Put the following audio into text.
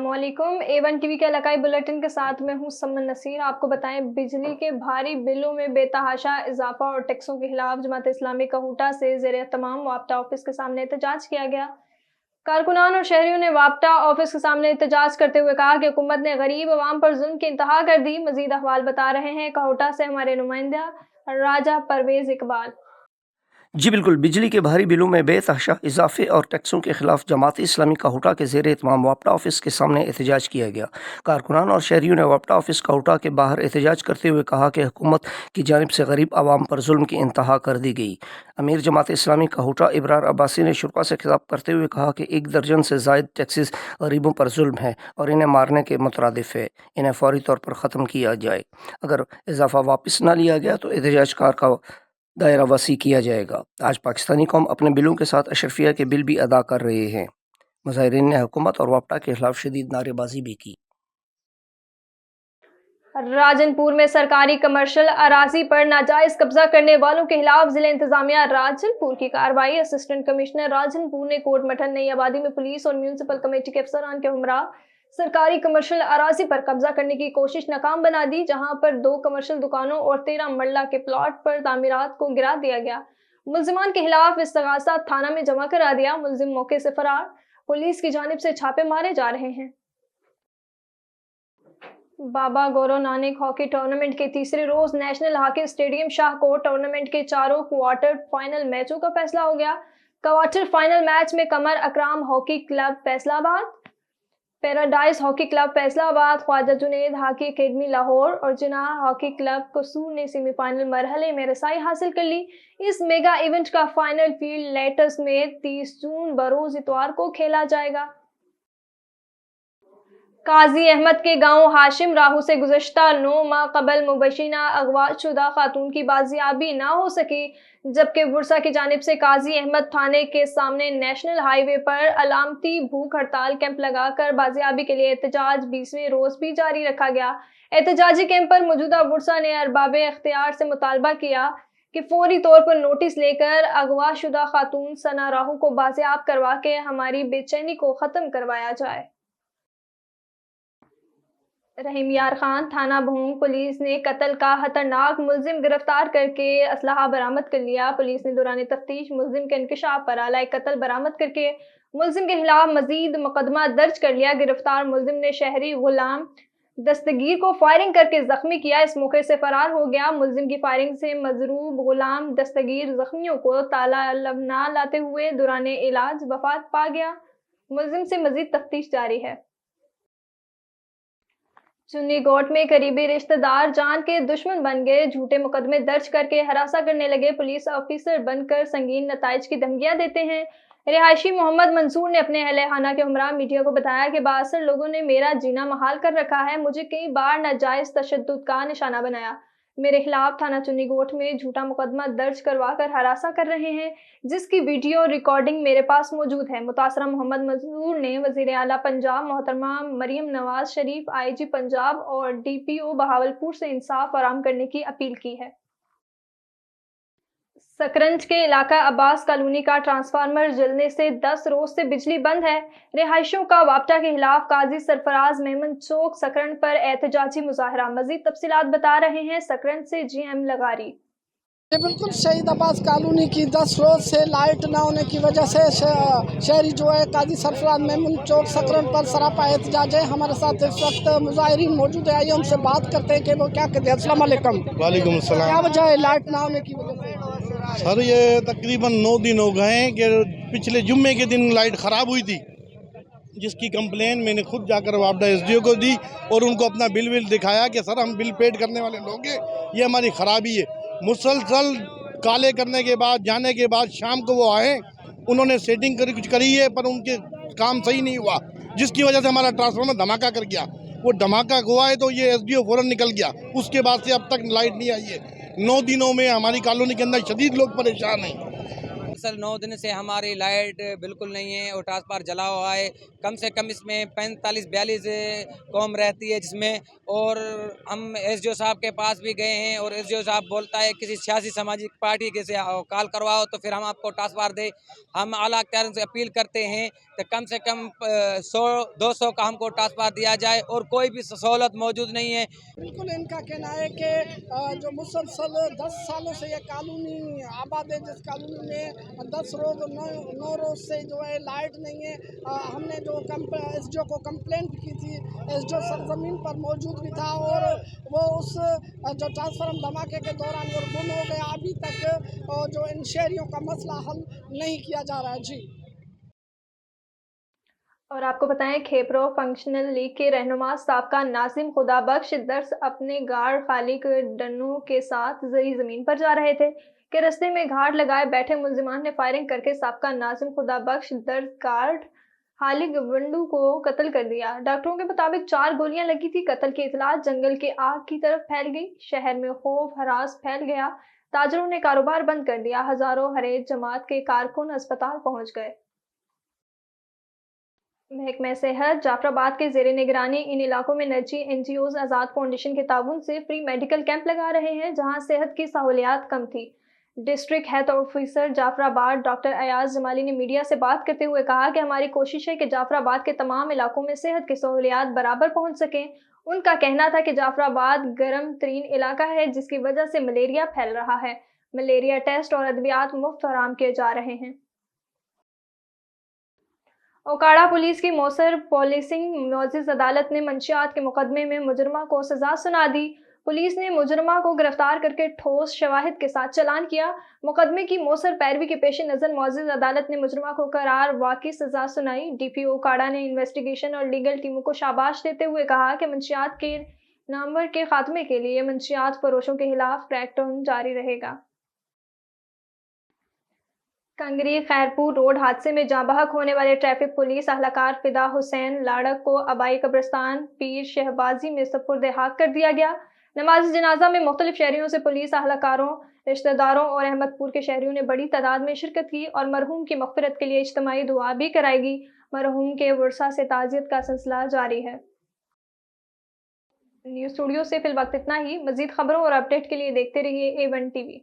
अस्सलामुअलैकुम। A1 TV के इलाकाई bulletin के साथ मैं हूं समन नसीर। आपको बताएं, बिजली के भारी बिलों में बेतहाशा इजाफा और टैक्सों के खिलाफ जमात इस्लामी कहूटा से ज़ेर तमाम वाप्टा ऑफिस के सामने एहतजाज किया गया। कारकुनान और शहरियों ने वाप्टा ऑफिस के सामने एहतजाज करते हुए कहा कि हुकूमत ने गरीब अवाम पर जुल्म की इंतहा कर दी। मजीद अहवाल बता रहे हैं कहूटा से हमारे नुमाइंदा राजा परवेज इकबाल। जी बिल्कुल, बिजली के भारी बिलों में बेतहाशा इजाफे और टैक्सों के खिलाफ जमात इस्लामी कहूटा के ज़ेर एहतमाम वाप्टा ऑफिस के सामने एहतजाज किया गया। कारकुनान और शहरियों ने वाप्टा ऑफिस कहूटा के बाहर एहतजाज करते हुए कहा कि हुकूमत की जानिब से गरीब आवाम पर जुल्म की इंतहा कर दी गई। अमीर जमात इस्लामी कहूटा इब्रार अब्बासी ने शुरा से खिताब करते हुए कहा कि 1 दर्जन से ज़ायद टैक्सेस गरीबों पर जुल्म है और इन्हें मारने के मुतरादिफ है। इन्हें फौरी तौर पर ख़त्म किया जाए। अगर इजाफा वापस न लिया गया तो एहतजाजकार का दायरा वसी किया जाएगा। आज पाकिस्तानी कौम अपने बिलों के साथ अशरफिया के बिल भी अदा कर रहे हैं। मुजाहिरीन ने हुकूमत और वाप्टा के खिलाफ शदीद नारेबाजी भी की। राजनपुर में सरकारी कमर्शियल अराजी पर नाजायज कब्जा करने वालों के खिलाफ जिला इंतजामिया राजनपुर की कार्रवाई। असिस्टेंट कमिश्नर राजनपुर ने कोट मठन नई आबादी में पुलिस और म्यूनसिपल कमेटी के अफसरान के हमरा सरकारी कमर्शियल अराजी पर कब्जा करने की कोशिश नाकाम बना दी, जहां पर 2 कमर्शियल दुकानों और 13 मरला के प्लॉट पर तामीरात को गिरा दिया गया। मुल्जिमान के खिलाफ इस्तगासा थाना में जमा करा दिया। मुल्जिम मौके से फरार। पुलिस की जानिब से छापे मारे जा रहे हैं। बाबा गौरव नानक हॉकी टूर्नामेंट के तीसरे रोज national hockey stadium Shahkot tournament के चारों क्वार्टर फाइनल मैचों का फैसला हो गया। क्वार्टर फाइनल मैच में Qamar Akram hockey club Faisalabad, paradise hockey club Faisalabad, Khawaja Junaid hockey academy Lahore और जिनाह हॉकी क्लब कसूर ने सेमीफाइनल मरहले में रसाई हासिल कर ली। इस मेगा इवेंट का फाइनल फील्ड लेटर्स में 30 जून बरोज इतवार को खेला जाएगा। काजी अहमद के गांव हाशिम राहू से गुज़श्ता 9 माह कबल मुबशिना अगवा शुदा खातून की बाजियाबी ना हो सकी, जबकि बुरसा की जानिब से काजी अहमद थाने के सामने नेशनल हाईवे पर अलामती भूख हड़ताल कैंप लगाकर बाजियाबी के लिए एहतजाज 20वें रोज भी जारी रखा गया। एहतजाजी कैंप पर मौजूदा बुरसा ने अरबाब इख्तियार से मुतालबा किया कि फौरी तौर पर नोटिस लेकर अगवा शुदा खातून सना राहू को बाजियाब करवा के हमारी बेचैनी को ख़त्म करवाया जाए। रहीम यार खान थाना भोंग पुलिस ने कत्ल का खतरनाक मुल्जिम गिरफ्तार करके असलहा बरामद कर लिया। पुलिस ने दौरान तफ्तीश मुल्जिम के इंकशाफ पर आला कत्ल बरामद करके मुल्जिम के खिलाफ मजीद मुकदमा दर्ज कर लिया। गिरफ्तार मुल्जिम ने शहरी गुलाम दस्तगीर को फायरिंग करके जख्मी किया। इस मौके से फरार हो गया। मुल्जिम की फायरिंग से मजरूब गुलाम दस्तगीर जख्मियों को तालब ना लाते हुए दौरान इलाज वफात पा गया। मुल्जिम से मजीद तफ्तीश जारी है। चुन्नी गोट में करीबी रिश्तेदार जान के दुश्मन बन गए। झूठे मुकदमे दर्ज करके हरासा करने लगे। पुलिस ऑफिसर बनकर संगीन नताइज की धमकियां देते हैं। रिहायशी मोहम्मद मंसूर ने अपने अहले खाना के हमरा मीडिया को बताया कि बासर लोगों ने मेरा जीना महाल कर रखा है। मुझे कई बार नाजायज तशद्दुद का निशाना बनाया। मेरे खिलाफ थाना चुन्नी गोट में झूठा मुकदमा दर्ज करवा कर हरासा कर रहे हैं, जिसकी वीडियो रिकॉर्डिंग मेरे पास मौजूद है। मुतासरा मोहम्मद मंसूर ने वजीर आला पंजाब मोहतरमा मरियम नवाज शरीफ, IG पंजाब और DPO बहावलपुर से इंसाफ फराहम करने की अपील की है। सकरंज के इलाका अब्बास कॉलोनी का ट्रांसफार्मर जलने से 10 रोज से बिजली बंद है। रिहायशियों का वाप्टा के खिलाफ काजी सरफराज मेमन चौक सकरंज पर एहतजाजी मुजाहरा। मजीद तफसीलात बता रहे हैं सकरंज से GM लगारी। बिल्कुल शहीद अब्बास कॉलोनी की 10 रोज से लाइट न होने की वजह से शहरी जो है काजी सरफराज मेमन चौक सकरंज पर सरापा एहतजाज है। हमारे साथ इस वक्त मुजाहिरीन मौजूद है। आइए उनसे बात करते हैं कि वो क्या कहते हैं। अस्सलाम वालेकुम। वालेकुम सलाम। क्या वजह है लाइट न होने की वजह से? सर ये तकरीबन 9 दिन हो गए हैं कि पिछले जुम्मे के दिन लाइट ख़राब हुई थी, जिसकी कंप्लेन मैंने खुद जाकर वापडा SDO को दी और उनको अपना बिल दिखाया कि सर हम बिल पेड करने वाले लोग हैं, ये हमारी ख़राबी है। मुसलसल काले करने के बाद जाने के बाद शाम को वो आए, उन्होंने सेटिंग कुछ करी है पर उनके काम सही नहीं हुआ, जिसकी वजह से हमारा ट्रांसफार्मर धमाका कर गया। वो धमाका हुआ है तो ये SDO फ़ौरन निकल गया। उसके बाद से अब तक लाइट नहीं आई है। 9 दिनों में हमारी कॉलोनी के अंदर शदीद लोग परेशान हैं। مسلسل 9 دن سے ہماری لائٹ بالکل نہیں ہے اور ٹرانسفار جلا ہوا ہے. کم سے کم اس میں 45-42 قوم رہتی ہے جس میں. اور ہم ایس ڈی او صاحب کے پاس بھی گئے ہیں اور ایس ڈی او صاحب بولتا ہے کسی سیاسی سماجی پارٹی کے سے کال کرواؤ تو پھر ہم آپ کو ٹرانسفار دیں. ہم اعلیٰ اختیاروں سے اپیل کرتے ہیں کہ کم سے کم 100-200 کا ہم کو ٹرانسفار دیا جائے اور کوئی بھی سہولت موجود نہیں ہے. بالکل ان کا کہنا ہے کہ جو مسلسل 10 سالوں سے یہ کالونی آباد ہے، جس کالونی میں 10 روز 9 روز سے جو ہے لائٹ نہیں ہے. ہم نے جو ایس ڈی او کو کمپلینٹ کی تھی، ایس ڈی او سرزمین پر موجود بھی تھا اور وہ اس جو ٹرانسفارم دھماکے کے دوران وہ گم ہو گیا. ابھی تک جو ان شہریوں کا مسئلہ حل نہیں کیا جا رہا ہے. جی اور آپ کو بتائیں کھیپرو فنکشنل لیگ کے رہنما سابقہ ناظم خدا بخش درس اپنے گارڈ خالق ڈنو کے ساتھ زرعی زمین پر جا رہے تھے کہ رستے میں گھاٹ لگائے بیٹھے ملزمان نے فائرنگ کر کے سابقہ ناظم خدا بخش درس گارڈ خالق ونڈو کو قتل کر دیا. ڈاکٹروں کے مطابق 4 گولیاں لگی تھی. قتل کی اطلاع جنگل کے آگ کی طرف پھیل گئی. شہر میں خوف ہراس پھیل گیا. تاجروں نے کاروبار بند کر دیا. ہزاروں حریت جماعت کے کارکن اسپتال پہنچ گئے. محکمہ صحت جعفر آباد کے زیر نگرانی ان علاقوں میں نجی این جی اوز آزاد فاؤنڈیشن کے تعاون سے فری میڈیکل کیمپ لگا رہے ہیں جہاں صحت کی سہولیات کم تھی. ڈسٹرکٹ ہیلتھ آفیسر جعفر آباد ڈاکٹر ایاز جمالی نے میڈیا سے بات کرتے ہوئے کہا کہ ہماری کوشش ہے کہ جعفر آباد کے تمام علاقوں میں صحت کی سہولیات برابر پہنچ سکیں. ان کا کہنا تھا کہ جعفر آباد گرم ترین علاقہ ہے جس کی وجہ سے ملیریا پھیل رہا ہے. ملیریا ٹیسٹ اور ادویات مفت فراہم کیے جا رہے ہیں. اوکاڑا پولیس کی موثر پولیسنگ معزز عدالت نے منشیات کے مقدمے میں مجرمہ کو سزا سنا دی. پولیس نے مجرمہ کو گرفتار کر کے ٹھوس شواہد کے ساتھ چالان کیا. مقدمے کی موثر پیروی کے پیش نظر معزز عدالت نے مجرمہ کو قرار واقعی سزا سنائی. ڈی پی او اوکاڑا نے انویسٹیگیشن اور لیگل ٹیموں کو شاباش دیتے ہوئے کہا کہ منشیات کے نامور کے خاتمے کے لیے منشیات فروشوں کے خلاف کریک ڈاؤن جاری رہے گا. کنگری خیرپور روڈ حادثے میں جاں بحق ہونے والے ٹریفک پولیس اہلکار فدا حسین لاڑک کو آبائی قبرستان پیر شہبازی میں سپرد حق کر دیا گیا. نماز جنازہ میں مختلف شہریوں سے پولیس اہلکاروں، رشتہ داروں اور احمد پور کے شہریوں نے بڑی تعداد میں شرکت کی اور مرحوم کی مغفرت کے لیے اجتماعی دعا بھی کرائے گی. مرحوم کے ورثاء سے تعزیت کا سلسلہ جاری ہے. نیوز اسٹوڈیو سے فی الوقت اتنا ہی. مزید خبروں اور اپڈیٹ کے لیے دیکھتے رہیے A1 TV.